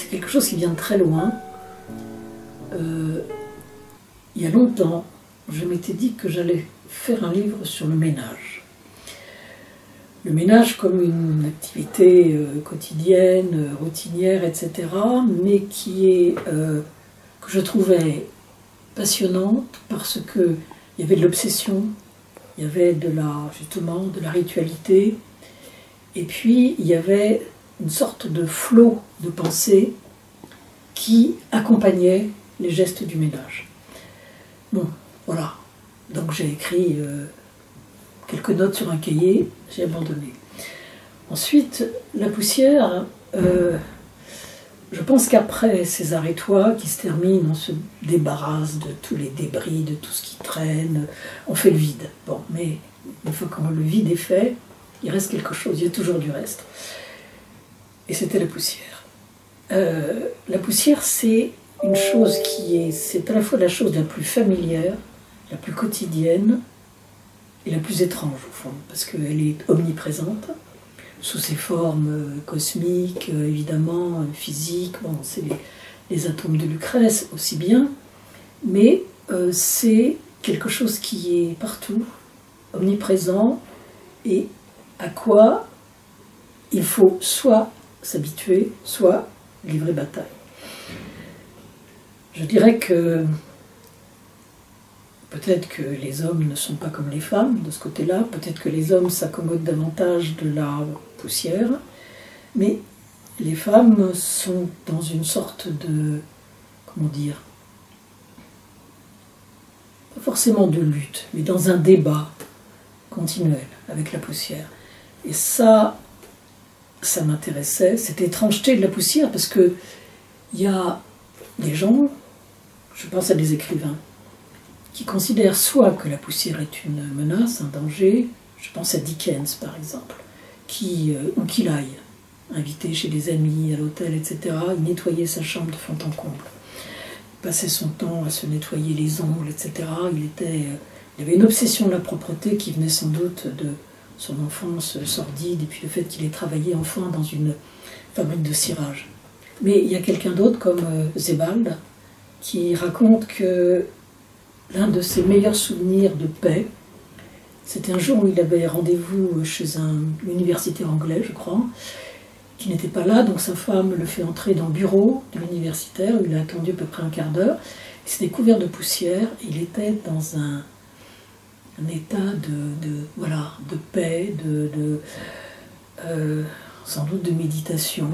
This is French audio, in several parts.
c'est quelque chose qui vient de très loin. Il y a longtemps, je m'étais dit que j'allais faire un livre sur le ménage. Le ménage comme une activité quotidienne, routinière, etc., mais que je trouvais passionnante parce qu'il y avait de l'obsession, il y avait justement de la ritualité, et puis il y avait une sorte de flot de pensée qui accompagnait les gestes du ménage. Bon, voilà. Donc j'ai écrit quelques notes sur un cahier, j'ai abandonné. Ensuite, la poussière, je pense qu'après César et toi, qui se termine, on se débarrasse de tous les débris, de tout ce qui traîne, on fait le vide. Bon, mais une fois que le vide est fait, il reste quelque chose, il y a toujours du reste. Et c'était la poussière. La poussière, c'est une chose c'est à la fois la chose la plus familière, la plus quotidienne et la plus étrange au fond, parce qu'elle est omniprésente, sous ses formes cosmiques, évidemment, physiques, bon, c'est les atomes de Lucrèce aussi bien, mais c'est quelque chose qui est partout, omniprésent, et à quoi il faut soit s'habituer, soit livrer bataille. Je dirais que peut-être que les hommes ne sont pas comme les femmes de ce côté-là, peut-être que les hommes s'accommodent davantage de la poussière, mais les femmes sont dans une sorte de, comment dire, pas forcément de lutte, mais dans un débat continuel avec la poussière. Et ça m'intéressait, cette étrangeté de la poussière, parce qu'il y a des gens, je pense à des écrivains, qui considèrent soit que la poussière est une menace, un danger, je pense à Dickens par exemple, où qu'il aille, invité chez des amis, à l'hôtel, etc., il nettoyait sa chambre de fond en comble. Il passait son temps à se nettoyer les ongles, etc. Il avait une obsession de la propreté qui venait sans doute de son enfance sordide, et puis le fait qu'il ait travaillé enfant dans une fabrique de cirage. Mais il y a quelqu'un d'autre comme Sebald, qui raconte que l'un de ses meilleurs souvenirs de paix, c'était un jour où il avait rendez-vous chez un universitaire anglais, je crois, qui n'était pas là, donc sa femme le fait entrer dans le bureau de l'universitaire, où il a attendu à peu près un quart d'heure, il s'était couvert de poussière, il était dans un état de paix, sans doute de méditation,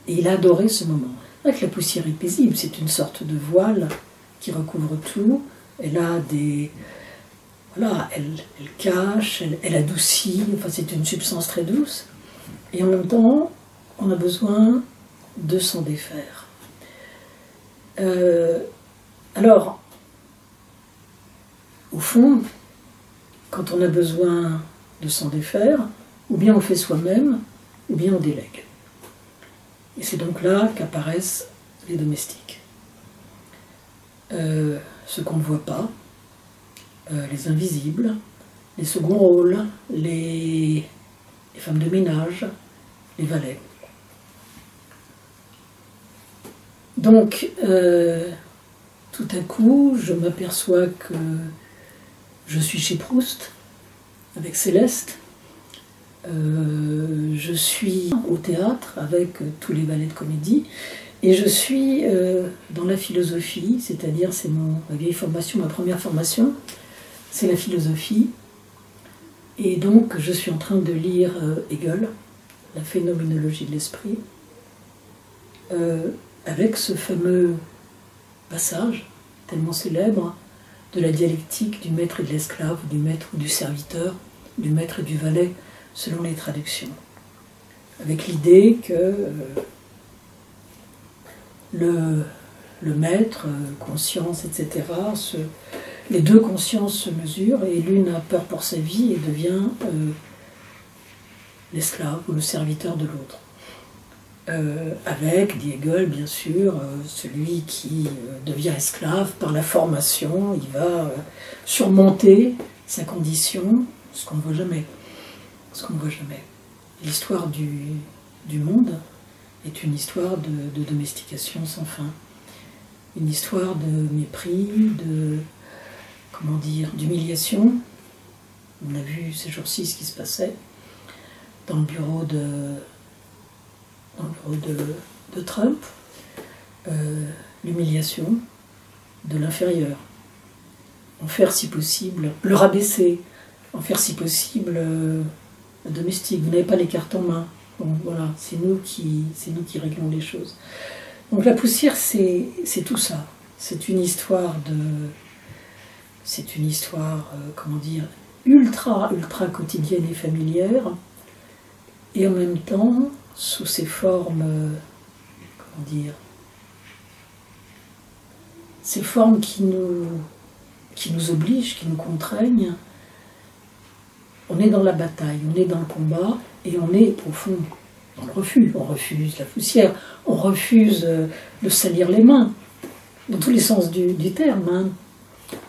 et il adorait ce moment. C'est vrai que la poussière est paisible, c'est une sorte de voile qui recouvre tout, elle a des... Voilà, elle cache, elle adoucit, enfin c'est une substance très douce, et en même temps, on a besoin de s'en défaire. Alors, au fond, quand on a besoin de s'en défaire, ou bien on fait soi-même, ou bien on délègue. Et c'est donc là qu'apparaissent les domestiques. Ceux qu'on ne voit pas, les invisibles, les seconds rôles, les femmes de ménage, les valets. Donc, tout à coup, je m'aperçois que je suis chez Proust, avec Céleste. Je suis au théâtre, avec tous les ballets de comédie. Et je suis dans la philosophie, c'est-à-dire c'est ma vieille formation, ma première formation, c'est la philosophie. Et donc je suis en train de lire Hegel, la phénoménologie de l'esprit, avec ce fameux passage, tellement célèbre, de la dialectique du maître et de l'esclave, du maître ou du serviteur, du maître et du valet, selon les traductions. Avec l'idée que le maître, conscience, etc., les deux consciences se mesurent et l'une a peur pour sa vie et devient l'esclave ou le serviteur de l'autre. Avec, dit Hegel, bien sûr, celui qui devient esclave par la formation, il va surmonter sa condition, ce qu'on ne voit jamais. Ce qu'on ne voit jamais. L'histoire du monde est une histoire de domestication sans fin. Une histoire de mépris, comment dire, d'humiliation. On a vu ces jours-ci ce qui se passait dans le bureau de Trump. L'humiliation de l'inférieur. En faire si possible, le rabaisser, en faire si possible le domestique. Vous n'avez pas les cartes en main. Bon, voilà, c'est nous qui réglons les choses. Donc la poussière, c'est tout ça. C'est une histoire comment dire, ultra quotidienne et familière, et en même temps, sous ces formes, comment dire, ces formes qui nous obligent, qui nous contraignent. On est dans la bataille, on est dans le combat, et on est, au fond, dans le refus. On refuse la poussière, on refuse de salir les mains, dans tous les sens du terme. Hein.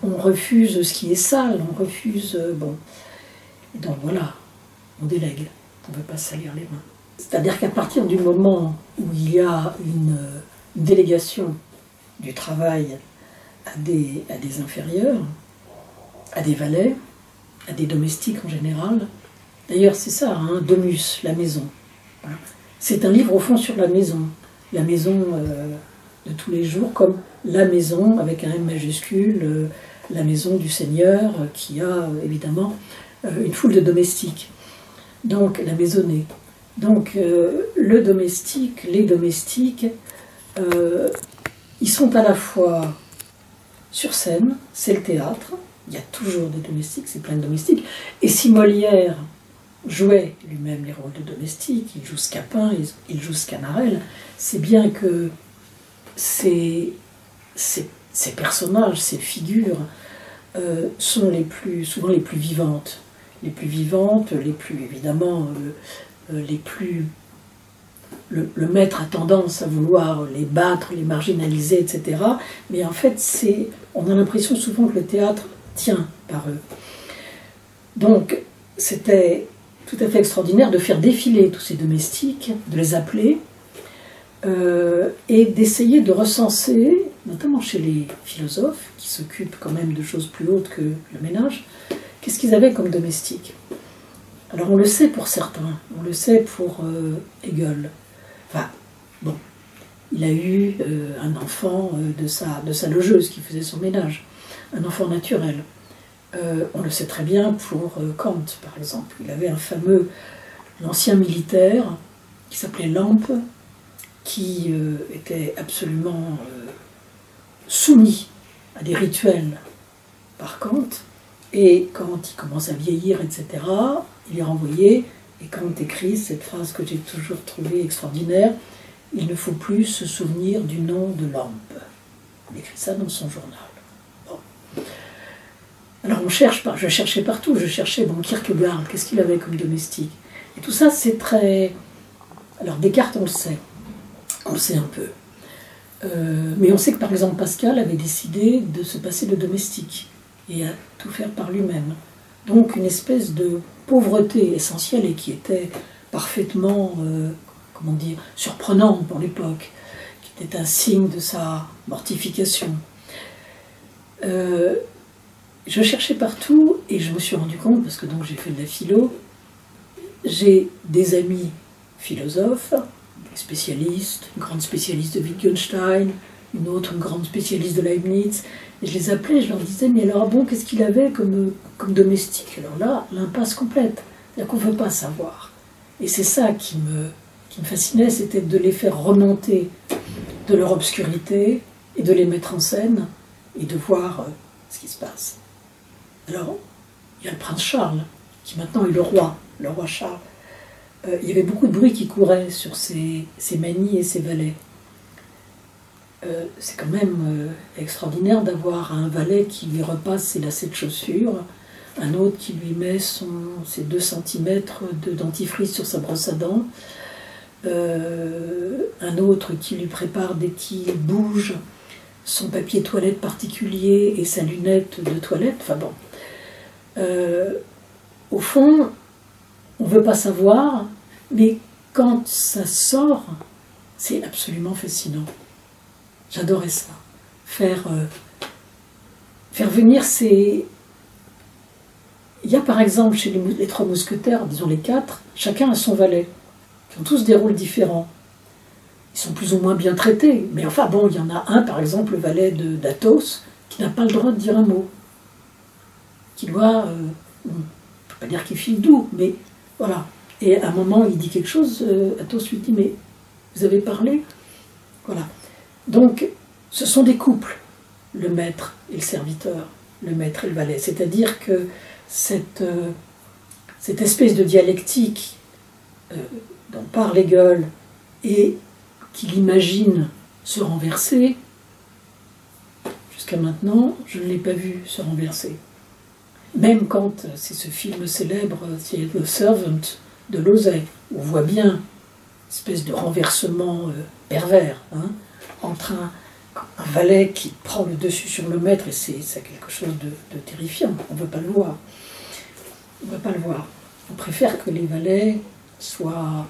On refuse ce qui est sale, on refuse... bon. Et donc voilà, on délègue, on ne veut pas salir les mains. C'est-à-dire qu'à partir du moment où il y a une délégation du travail à des inférieurs, à des valets, à des domestiques en général. D'ailleurs, c'est ça, hein, Domus, la maison. Voilà. C'est un livre au fond sur la maison de tous les jours, comme la maison avec un M majuscule, la maison du Seigneur, qui a évidemment une foule de domestiques. Donc, la maisonnée. Donc, le domestique, les domestiques, ils sont à la fois sur scène, c'est le théâtre, il y a toujours des domestiques, c'est plein de domestiques, et si Molière jouait lui-même les rôles de domestique, il joue Scapin, il joue Sganarelle, c'est bien que ces personnages, ces figures, sont souvent les plus vivantes, les plus évidemment, les plus... Le maître a tendance à vouloir les battre, les marginaliser, etc. Mais en fait, on a l'impression souvent que le théâtre tient par eux. Donc, c'était tout à fait extraordinaire de faire défiler tous ces domestiques, de les appeler, et d'essayer de recenser, notamment chez les philosophes, qui s'occupent quand même de choses plus hautes que le ménage, qu'est-ce qu'ils avaient comme domestiques. Alors on le sait pour certains, on le sait pour Hegel. Enfin, bon, il a eu un enfant de sa logeuse qui faisait son ménage, un enfant naturel. On le sait très bien pour Kant, par exemple. Il avait l'ancien militaire, qui s'appelait Lampe, qui était absolument soumis à des rituels par Kant, et quand il commence à vieillir, etc., il est renvoyé, et Kant écrit cette phrase que j'ai toujours trouvée extraordinaire: « Il ne faut plus se souvenir du nom de Lampe ». Il écrit ça dans son journal. Bon. Alors je cherchais partout, je cherchais, Kierkegaard, qu'est-ce qu'il avait comme domestique? Et tout ça, c'est très... Alors Descartes, on le sait un peu. Mais on sait que par exemple Pascal avait décidé de se passer de domestique et à tout faire par lui-même. Donc une espèce de pauvreté essentielle et qui était parfaitement, surprenante pour l'époque, qui était un signe de sa mortification. Je cherchais partout et je me suis rendu compte, parce que donc j'ai fait de la philo, j'ai des amis philosophes, des spécialistes, une grande spécialiste de Wittgenstein, une autre, une grande spécialiste de Leibniz, et je les appelais, je leur disais, mais alors bon, qu'est-ce qu'il avait comme domestique? Alors là, l'impasse complète, c'est-à-dire qu'on ne veut pas savoir. Et c'est ça qui me fascinait, c'était de les faire remonter de leur obscurité et de les mettre en scène et de voir ce qui se passe. Alors, il y a le prince Charles, qui maintenant est le roi Charles. Il y avait beaucoup de bruit qui courait sur ses manies et ses valets. C'est quand même extraordinaire d'avoir un valet qui lui repasse ses lacets de chaussures, un autre qui lui met ses 2 cm de dentifrice sur sa brosse à dents, un autre qui lui prépare dès qu'il bouge son papier toilette particulier et sa lunette de toilette. Enfin bon, au fond, on ne veut pas savoir, mais quand ça sort, C'est absolument fascinant. J'adorais ça. Faire venir ces... Il y a par exemple chez les trois mousquetaires, disons les quatre, chacun a son valet, qui ont tous des rôles différents. Ils sont plus ou moins bien traités, mais enfin bon, il y en a un, par exemple, le valet d'Athos, qui n'a pas le droit de dire un mot. Qui doit, on ne peut pas dire qu'il file doux, mais voilà. Et à un moment, il dit quelque chose, Athos lui dit, mais vous avez parlé? Voilà. Donc, ce sont des couples, le maître et le serviteur, le maître et le valet. C'est-à-dire que cette espèce de dialectique dont parle Hegel et qu'il imagine se renverser, jusqu'à maintenant, je ne l'ai pas vu se renverser. Même quand c'est ce film célèbre, c'est The Servant de Lauzet, où on voit bien une espèce de renversement pervers, hein, entre un valet qui prend le dessus sur le maître, et c'est quelque chose de terrifiant, on ne veut pas le voir. On ne veut pas le voir. On préfère que les valets soient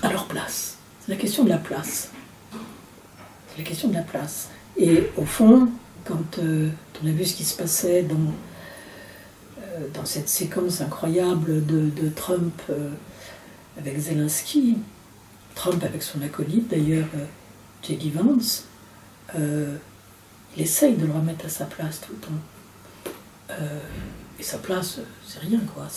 à leur place. C'est la question de la place. C'est la question de la place. Et au fond, quand on a vu ce qui se passait dans cette séquence incroyable de Trump avec Zelensky, Trump avec son acolyte d'ailleurs, J.D. Vance, il essaye de le remettre à sa place tout le temps. Et sa place, c'est rien, quoi.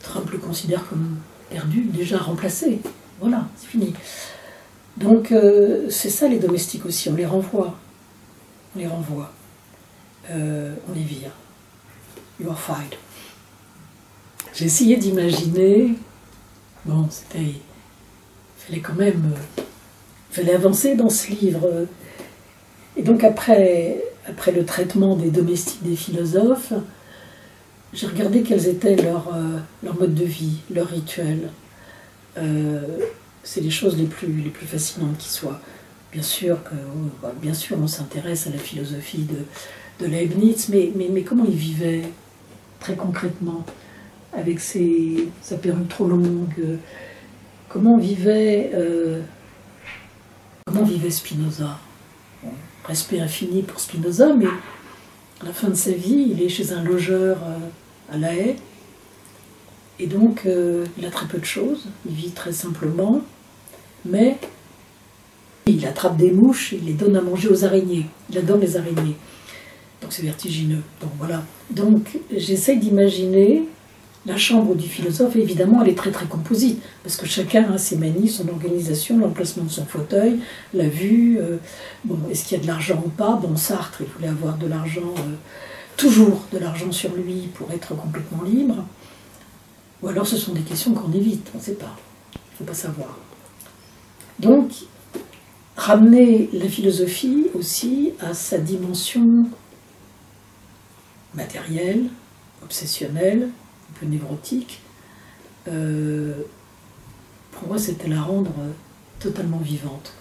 Trump le considère comme perdu, déjà remplacé. Voilà, c'est fini. Donc, c'est ça les domestiques aussi, on les renvoie. On les renvoie. On les vire. You are fired. J'ai essayé d'imaginer... Bon, il fallait quand même... il fallait avancer dans ce livre. Et donc après le traitement des domestiques des philosophes, j'ai regardé quels étaient leurs modes de vie, leurs rituels. C'est les choses les plus fascinantes qui soient. Bien sûr, on s'intéresse à la philosophie de Leibniz, mais comment il vivait très concrètement, avec sa perruque trop longue, comment vivait Spinoza. Bon, respect infini pour Spinoza, mais à la fin de sa vie, il est chez un logeur à La Haye, et donc il a très peu de choses, il vit très simplement, mais il attrape des mouches et il les donne à manger aux araignées. Il adore les araignées. Donc c'est vertigineux. Donc voilà. Donc j'essaye d'imaginer la chambre du philosophe. Et évidemment, elle est très très composite, parce que chacun a ses manies, son organisation, l'emplacement de son fauteuil, la vue. Bon, est-ce qu'il y a de l'argent ou pas? Bon, Sartre, il voulait avoir de l'argent, toujours de l'argent sur lui pour être complètement libre. Ou alors ce sont des questions qu'on évite, on ne sait pas. Il ne faut pas savoir. Donc, ramener la philosophie aussi à sa dimension matérielle, obsessionnelle, un peu névrotique, pour moi c'était la rendre totalement vivante.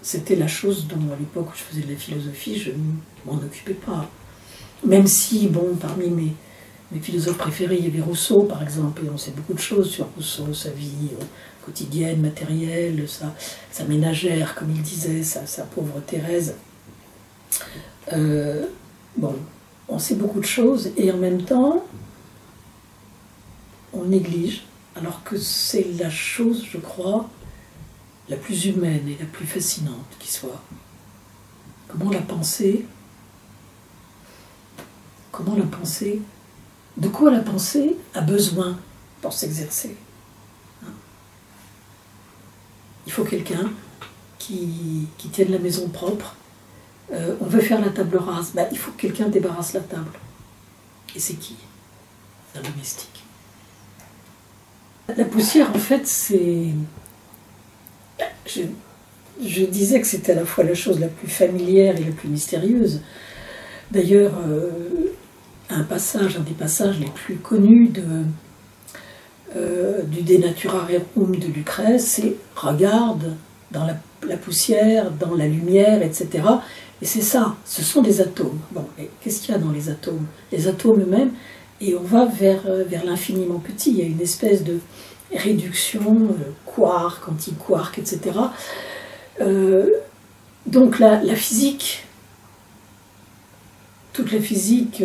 C'était la chose dont à l'époque où je faisais de la philosophie, je ne m'en occupais pas. Même si, bon, parmi mes philosophes préférés, il y avait Rousseau par exemple, et on sait beaucoup de choses sur Rousseau, sa vie quotidienne, matérielle, sa ménagère, comme il disait, sa pauvre Thérèse. Bon, on sait beaucoup de choses, et en même temps, on néglige, alors que c'est la chose, je crois, la plus humaine et la plus fascinante qui soit. Comment la pensée, de quoi la pensée a besoin pour s'exercer. Il faut quelqu'un qui tienne la maison propre. On veut faire la table rase. Ben, il faut que quelqu'un débarrasse la table. Et c'est qui? Un domestique. La poussière, en fait, c'est... Je disais que c'était à la fois la chose la plus familière et la plus mystérieuse. D'ailleurs, un des passages les plus connus du De Naturarium de Lucrèce, c'est « regarde dans la poussière, dans la lumière, etc. » Et c'est ça, ce sont des atomes. Bon, qu'est-ce qu'il y a dans les atomes? Les atomes eux-mêmes, et on va vers l'infiniment petit. Il y a une espèce de... réduction, quark, anti-quark, etc. Donc la physique, toute la physique,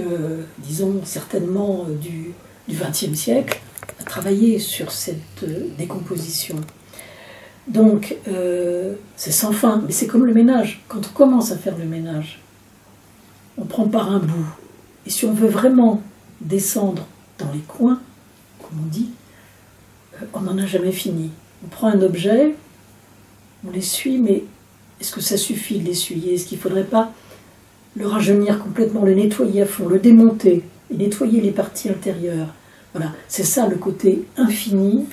disons certainement du XXe siècle, a travaillé sur cette décomposition. Donc c'est sans fin, mais c'est comme le ménage. Quand on commence à faire le ménage, on prend par un bout. Et si on veut vraiment descendre dans les coins, comme on dit, on n'en a jamais fini. On prend un objet, on l'essuie, mais est-ce que ça suffit de l'essuyer? Est-ce qu'il ne faudrait pas le rajeunir complètement, le nettoyer à fond, le démonter, et nettoyer les parties intérieures? Voilà, c'est ça le côté infini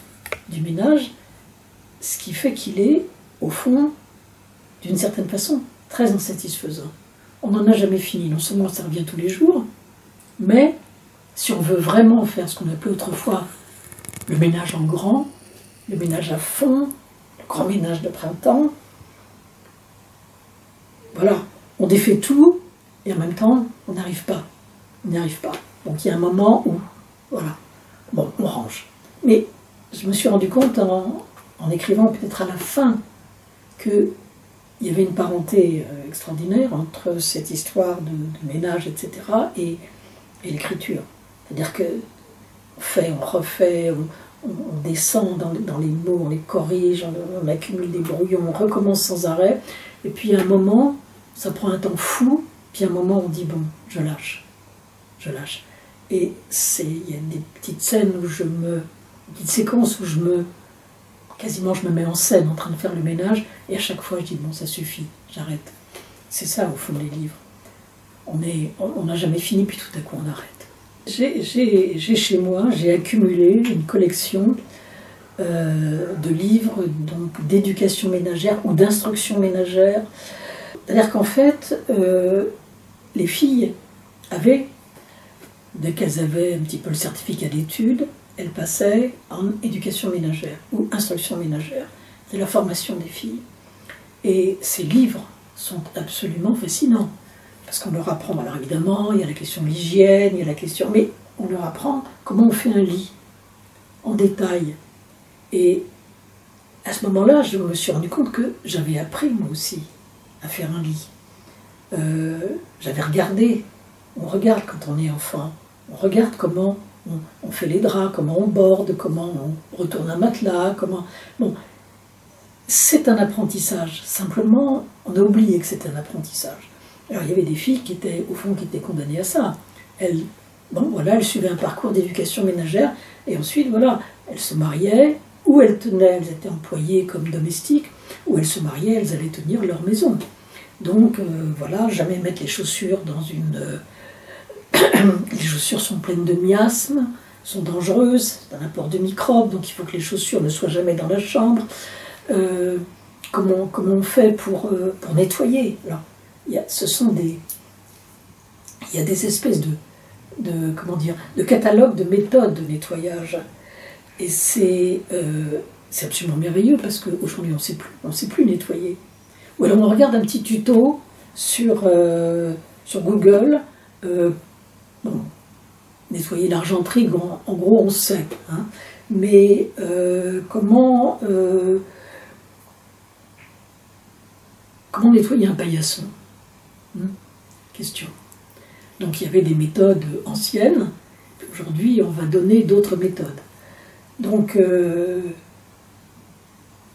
du ménage, ce qui fait qu'il est, au fond, d'une certaine façon, très insatisfaisant. On n'en a jamais fini, non seulement ça revient tous les jours, mais si on veut vraiment faire ce qu'on appelait autrefois le ménage en grand, le ménage à fond, le grand ménage de printemps, voilà, on défait tout et en même temps on n'arrive pas. On n'y arrive pas. Donc il y a un moment où, voilà, bon, on range. Mais je me suis rendu compte en écrivant peut-être à la fin qu'il y avait une parenté extraordinaire entre cette histoire de ménage, etc., et l'écriture. C'est-à-dire que on fait, on refait, on descend dans les mots, on les corrige, on accumule des brouillons, on recommence sans arrêt, et puis à un moment, ça prend un temps fou, puis à un moment on dit bon, je lâche. Et il y a des petites scènes où des petites séquences où quasiment je me mets en scène en train de faire le ménage, et à chaque fois je dis bon, ça suffit, j'arrête. C'est ça au fond des livres. On n'a jamais fini, puis tout à coup on arrête. J'ai chez moi, j'ai accumulé une collection de livres d'éducation ménagère ou d'instruction ménagère. C'est-à-dire qu'en fait, les filles avaient, dès qu'elles avaient un petit peu le certificat d'études, elles passaient en éducation ménagère ou instruction ménagère. C'est la formation des filles. Et ces livres sont absolument fascinants. Parce qu'on leur apprend, alors évidemment, il y a la question de l'hygiène, il y a la question, mais on leur apprend comment on fait un lit, en détail. Et à ce moment-là, je me suis rendu compte que j'avais appris, moi aussi, à faire un lit. J'avais regardé, on regarde quand on est enfant, on regarde comment on fait les draps, comment on borde, comment on retourne un matelas, Bon, c'est un apprentissage. Simplement, on a oublié que c'était un apprentissage. Alors il y avait des filles qui étaient condamnées à ça. Elles suivaient un parcours d'éducation ménagère et ensuite voilà, elles se mariaient, ou elles étaient employées comme domestiques, ou elles se mariaient, elles allaient tenir leur maison. Donc voilà, jamais mettre les chaussures dans une... Les chaussures sont pleines de miasmes, sont dangereuses, c'est un apport de microbes, donc il faut que les chaussures ne soient jamais dans la chambre. Comment on fait pour nettoyer? Alors, il y a des espèces de catalogues de méthodes de nettoyage. Et c'est absolument merveilleux parce qu'aujourd'hui on ne sait plus nettoyer. Ou alors on regarde un petit tuto sur Google, nettoyer l'argenterie, en gros on sait. Hein, mais comment nettoyer un paillasson? Question. Donc il y avait des méthodes anciennes, aujourd'hui on va donner d'autres méthodes. Donc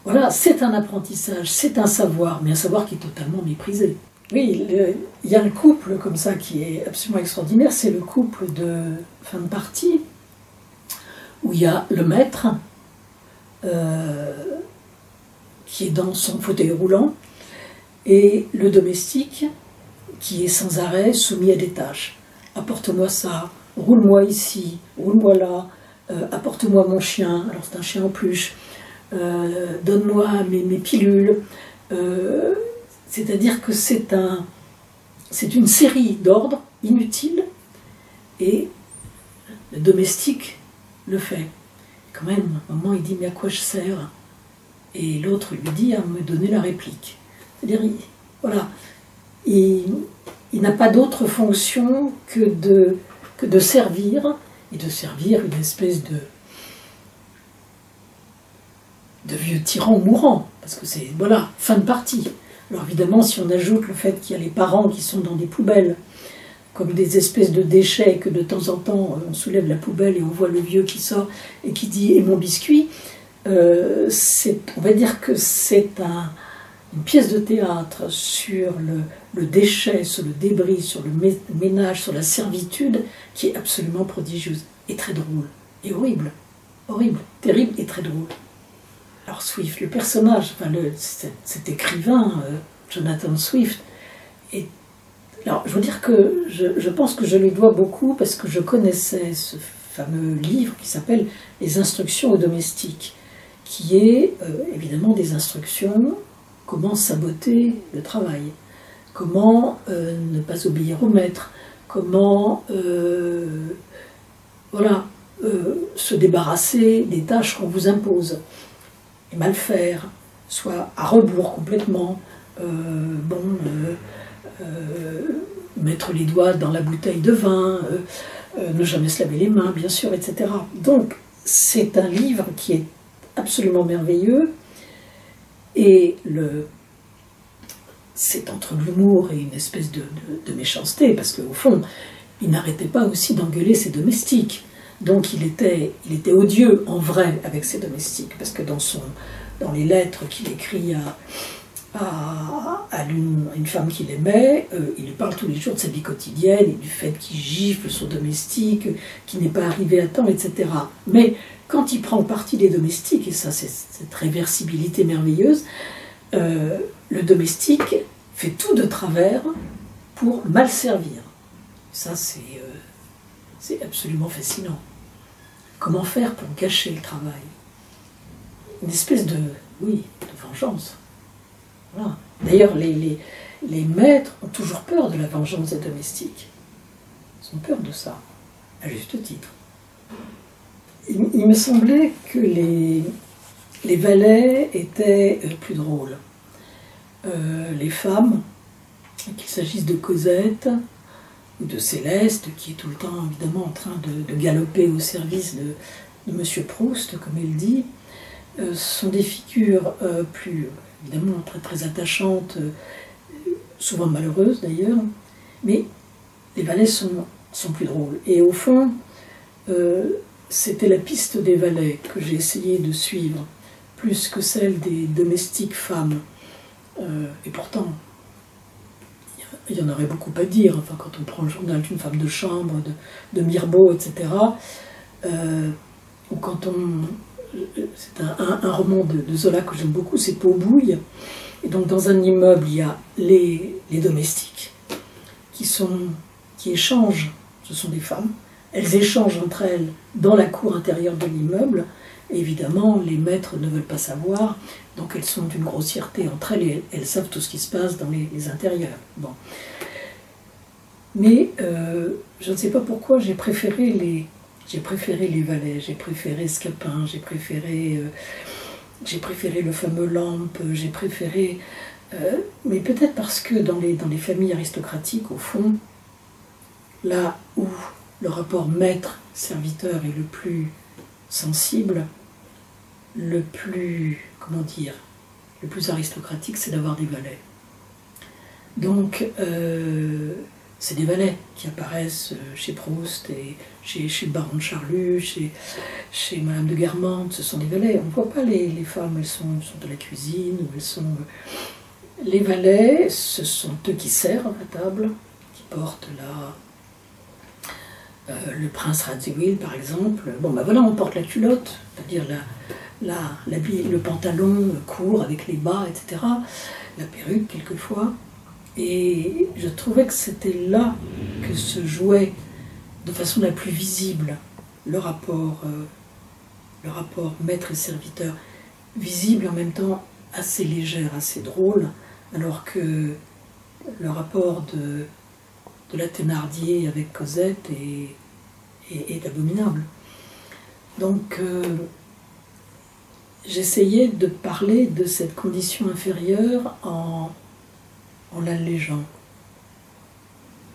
voilà, c'est un apprentissage, c'est un savoir, mais un savoir qui est totalement méprisé. Oui, il y a un couple comme ça qui est absolument extraordinaire, c'est le couple de fin de partie, où il y a le maître qui est dans son fauteuil roulant, et le domestique qui est sans arrêt soumis à des tâches. Apporte-moi ça, roule-moi ici, roule-moi là, apporte-moi mon chien, alors c'est un chien en peluche, donne-moi mes pilules. C'est-à-dire que c'est une série d'ordres inutiles et le domestique le fait. Quand même, à un moment il dit mais à quoi je sers? Et l'autre lui dit à me donner la réplique. C'est-à-dire, voilà, il n'a pas d'autre fonction que de servir, et de servir une espèce de vieux tyrans mourants, parce que c'est, voilà, fin de partie. Alors évidemment, si on ajoute le fait qu'il y a les parents qui sont dans des poubelles, comme des espèces de déchets, que de temps en temps on soulève la poubelle et on voit le vieux qui sort et qui dit « et mon biscuit », on va dire que c'est une pièce de théâtre sur le déchet, sur le débris, sur le ménage, sur la servitude, qui est absolument prodigieuse et très drôle, et horrible, horrible, terrible et très drôle. Alors Swift, le personnage, enfin cet écrivain, Jonathan Swift, alors je veux dire que je pense que je lui dois beaucoup parce que je connaissais ce fameux livre qui s'appelle « Les instructions aux domestiques », qui est évidemment des instructions comment saboter le travail, comment ne pas obéir au maître, comment voilà, se débarrasser des tâches qu'on vous impose, et mal faire, soit à rebours complètement, mettre les doigts dans la bouteille de vin, ne jamais se laver les mains, bien sûr, etc. Donc, c'est un livre qui est absolument merveilleux, et c'est entre l'humour et une espèce de méchanceté, parce qu'au fond, il n'arrêtait pas aussi d'engueuler ses domestiques. Donc il était odieux en vrai avec ses domestiques, parce que dans les lettres qu'il écrit à une femme qu'il aimait, il lui parle tous les jours de sa vie quotidienne et du fait qu'il gifle son domestique, qu'il n'est pas arrivé à temps, etc. Mais quand il prend le parti des domestiques, et ça c'est cette réversibilité merveilleuse, le domestique fait tout de travers pour mal servir. Ça c'est absolument fascinant. Comment faire pour gâcher le travail? Une espèce de vengeance. Voilà. D'ailleurs, les maîtres ont toujours peur de la vengeance des domestiques. Ils ont peur de ça, à juste titre. Il me semblait que les valets étaient plus drôles. Les femmes, qu'il s'agisse de Cosette ou de Céleste, qui est tout le temps évidemment en train de galoper au service de Monsieur Proust, comme il dit, sont des figures plus, évidemment, très, très attachantes, souvent malheureuses d'ailleurs, mais les valets sont plus drôles. Et au fond, c'était la piste des valets que j'ai essayé de suivre, plus que celle des domestiques femmes. Et pourtant, il y en aurait beaucoup à dire, enfin, quand on prend le journal d'une femme de chambre, de Mirbeau, etc., ou quand c'est un roman de Zola que j'aime beaucoup, c'est Peau-Bouille, et donc dans un immeuble, il y a les domestiques qui échangent, ce sont des femmes, elles échangent entre elles dans la cour intérieure de l'immeuble, et évidemment, les maîtres ne veulent pas savoir, donc elles sont d'une grossièreté entre elles, et elles savent tout ce qui se passe dans les intérieurs. Bon. Mais je ne sais pas pourquoi j'ai préféré les valets, j'ai préféré Scapin, j'ai préféré le fameux Lampe, j'ai préféré... mais peut-être parce que dans les familles aristocratiques, au fond, là où le rapport maître-serviteur est le plus sensible, le plus, comment dire, le plus aristocratique, c'est d'avoir des valets. Donc, c'est des valets qui apparaissent chez Proust et chez le baron de Charlus, chez Madame de Guermantes, ce sont des valets. On ne voit pas les femmes, elles sont de la cuisine, ou elles sont... Les valets, ce sont eux qui servent à table, qui portent le prince Radziwill, par exemple. Bon, ben voilà, on porte la culotte, c'est-à-dire le pantalon court avec les bas, etc. La perruque, quelquefois. Et je trouvais que c'était là que se jouait de façon la plus visible le rapport maître et serviteur, visible en même temps assez légère, assez drôle, alors que le rapport de la Thénardier avec Cosette est abominable. Donc j'essayais de parler de cette condition inférieure en l'allégeant,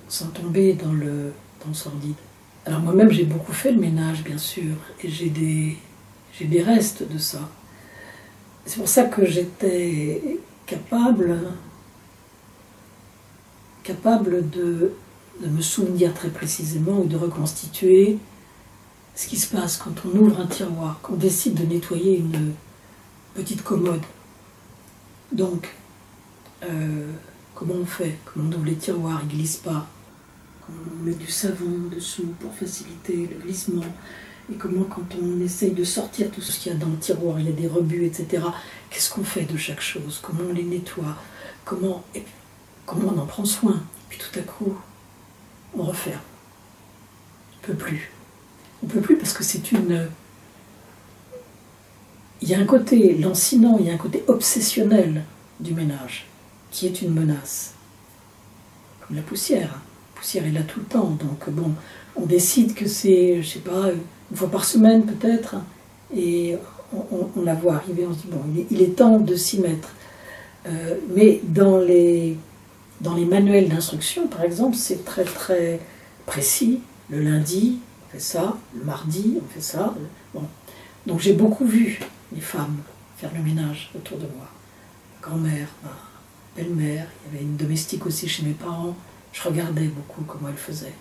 sans tomber dans le sordide. Alors moi-même j'ai beaucoup fait le ménage, bien sûr, et j'ai des restes de ça. C'est pour ça que j'étais capable de me souvenir très précisément ou de reconstituer ce qui se passe quand on ouvre un tiroir, quand on décide de nettoyer une petite commode. Donc, comment on fait? Comment on ouvre les tiroirs, ils ne glissent pas. On met du savon dessous pour faciliter le glissement. Et comment, quand on essaye de sortir tout ce qu'il y a dans le tiroir, il y a des rebuts, etc. Qu'est-ce qu'on fait de chaque chose? Comment on les nettoie? Comment on en prend soin? Puis tout à coup, on referme. On ne peut plus. On ne peut plus parce que c'est une... Il y a un côté lancinant, il y a un côté obsessionnel du ménage, qui est une menace. Comme la poussière. La poussière est là tout le temps, donc bon, on décide que c'est, je sais pas, une fois par semaine peut-être, et on la voit arriver, on se dit, bon, il est temps de s'y mettre. Mais dans les manuels d'instruction, par exemple, c'est très très précis. Le lundi, on fait ça, le mardi, on fait ça. Bon. Donc j'ai beaucoup vu les femmes faire le ménage autour de moi. Ma grand-mère, ma belle-mère, il y avait une domestique aussi chez mes parents. Je regardais beaucoup comment elle faisait.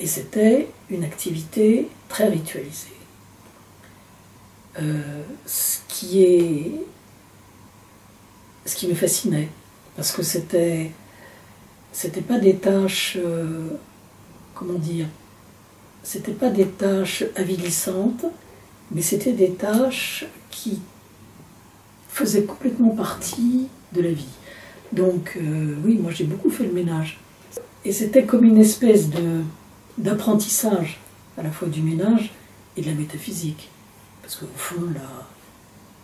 Et c'était une activité très ritualisée. Ce qui me fascinait, parce que c'était pas des tâches, comment dire, c'était pas des tâches avilissantes, mais c'était des tâches qui faisaient complètement partie de la vie. Donc oui, moi j'ai beaucoup fait le ménage. Et c'était comme une espèce d'apprentissage, à la fois du ménage et de la métaphysique. Parce qu'au fond, là,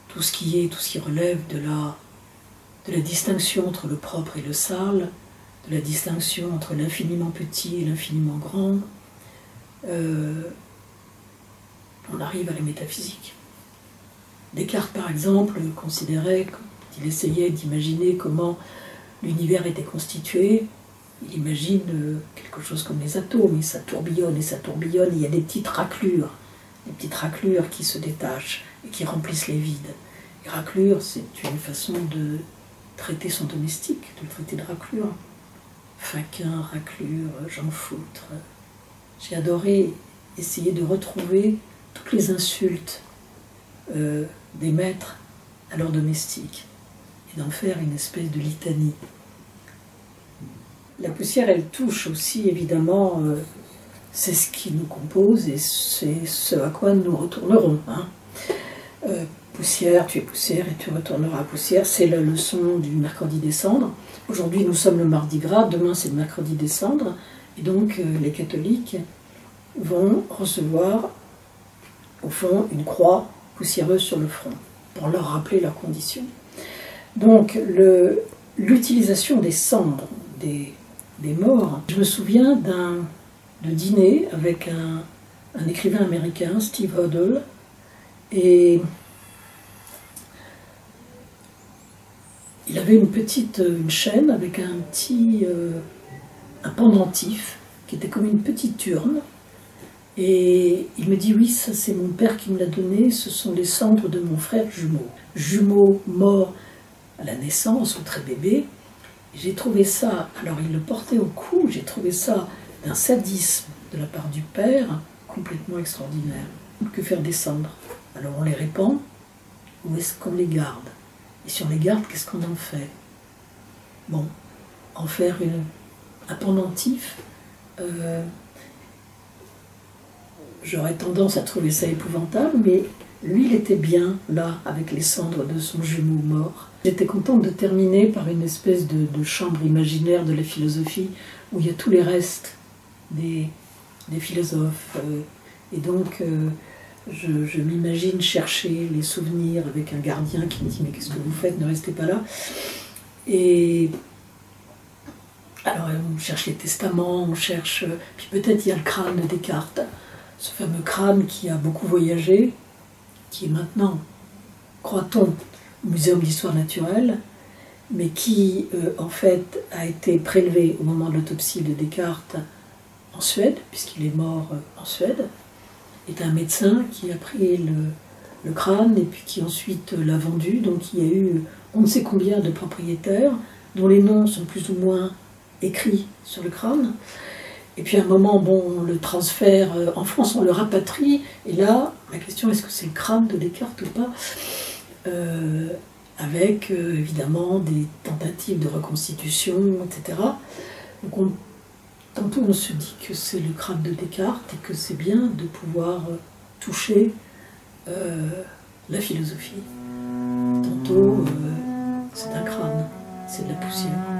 tout ce qui relève de la distinction entre le propre et le sale, de la distinction entre l'infiniment petit et l'infiniment grand, on arrive à la métaphysique. Descartes, par exemple, considérait, quand il essayait d'imaginer comment l'univers était constitué, il imagine quelque chose comme les atomes, et ça tourbillonne, et il y a des petites raclures qui se détachent et qui remplissent les vides. Et raclure, c'est une façon de traiter son domestique, de le traiter de raclure. Faquin, raclure, j'en foutre. J'ai adoré essayer de retrouver toutes les insultes des maîtres à leurs domestiques et d'en faire une espèce de litanie. La poussière, elle touche aussi, évidemment, c'est ce qui nous compose et c'est ce à quoi nous retournerons. Hein. Poussière, tu es poussière et tu retourneras à poussière, c'est la leçon du mercredi des cendres. Aujourd'hui, nous sommes le mardi gras, demain c'est le mercredi des cendres, et donc les catholiques vont recevoir, au fond, une croix poussiéreuse sur le front, pour leur rappeler leur condition. Donc, l'utilisation des cendres, des morts, je me souviens de dîner avec un écrivain américain, Steve Hodel, et il avait une chaîne avec un pendentif qui était comme une petite urne. Et il me dit, oui, ça c'est mon père qui me l'a donné, ce sont les cendres de mon frère jumeau. Jumeau mort à la naissance ou très bébé. J'ai trouvé ça, alors il le portait au cou, j'ai trouvé ça d'un sadisme de la part du père complètement extraordinaire. Que faire des cendres? Alors on les répand, ou est-ce qu'on les garde? Et si on les garde, qu'est-ce qu'on en fait? Bon, en faire un pendentif, j'aurais tendance à trouver ça épouvantable, mais lui, il était bien là, avec les cendres de son jumeau mort. J'étais contente de terminer par une espèce de chambre imaginaire de la philosophie, où il y a tous les restes des philosophes. Et donc, je m'imagine chercher les souvenirs avec un gardien qui me dit « Mais qu'est-ce que vous faites? Ne restez pas là !» Et alors, on cherche les testaments, on cherche... Puis peut-être il y a le crâne de Descartes, ce fameux crâne qui a beaucoup voyagé, qui est maintenant, croit-on, au Muséum d'histoire naturelle, mais qui, en fait, a été prélevé au moment de l'autopsie de Descartes en Suède, puisqu'il est mort en Suède, est un médecin qui a pris le crâne et puis qui ensuite l'a vendu. Donc il y a eu on ne sait combien de propriétaires dont les noms sont plus ou moins écrits sur le crâne. Et puis à un moment, bon, on le transfère en France, on le rapatrie. Et là, la question est-ce que c'est le crâne de Descartes ou pas, avec évidemment des tentatives de reconstitution, etc. Donc tantôt on se dit que c'est le crâne de Descartes et que c'est bien de pouvoir toucher la philosophie. Tantôt c'est un crâne, c'est de la poussière.